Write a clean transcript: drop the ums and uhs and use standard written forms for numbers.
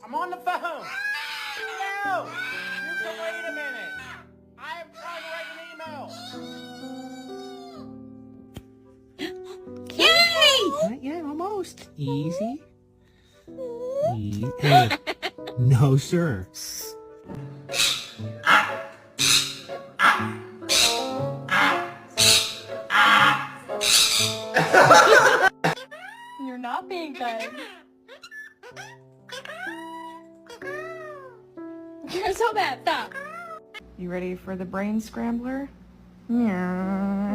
I'm on the phone. No! You can wait a minute. I am trying to write an email. Yay! Not yet, almost. Easy. Hey. No, sir. You're not being good. You're so bad. Stop. You ready for the brain scrambler? Yeah.